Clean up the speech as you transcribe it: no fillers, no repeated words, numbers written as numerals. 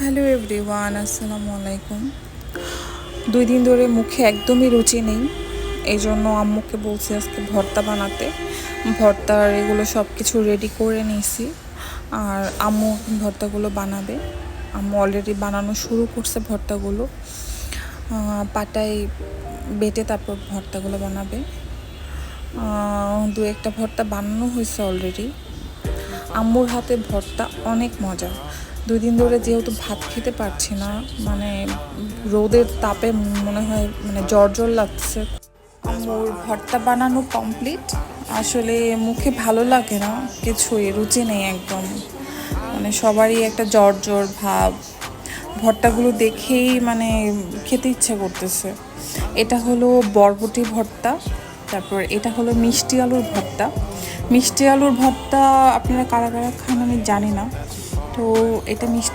Hello everyone, আসসালামু আলাইকুম। 2 দিন ধরে মুখে একদমই রুচি নেই, এই জন্য আম্মুকে বলছি আজকে ভর্তা বানাতে। ভর্তার এগুলো সব কিছু রেডি করে নিয়েছি, আর আম্মু ভর্তাগুলো বানাবে। আম্মু অলরেডি বানানো শুরু করছে ভর্তাগুলো, পাটায় বেটে তারপর ভর্তাগুলো বানাবে। দু একটা ভর্তা বানানো হয়েছে অলরেডি। আম্মুর হাতে ভর্তা অনেক মজা। 2 দিন ধরে যেহেতু ভাত খেতে পারছি না, মানে রোদের তাপে মনে হয় মানে জ্বর লাগছে। আম্মুর ভর্তা বানানো কমপ্লিট। আসলে মুখে ভালো লাগে না কিছুই, রুচি নেই একদম, মানে সবারই একটা জ্বর ভাব। ভর্তাগুলো দেখেই মানে খেতে ইচ্ছে করতেছে। এটা হলো বরবটি ভর্তা, তারপর এটা হলো মিষ্টি আলুর ভর্তা। মিষ্টি আলুর ভর্তা আপনারা কারা কারা খান আমি জানি না, তো এটা মিষ্টি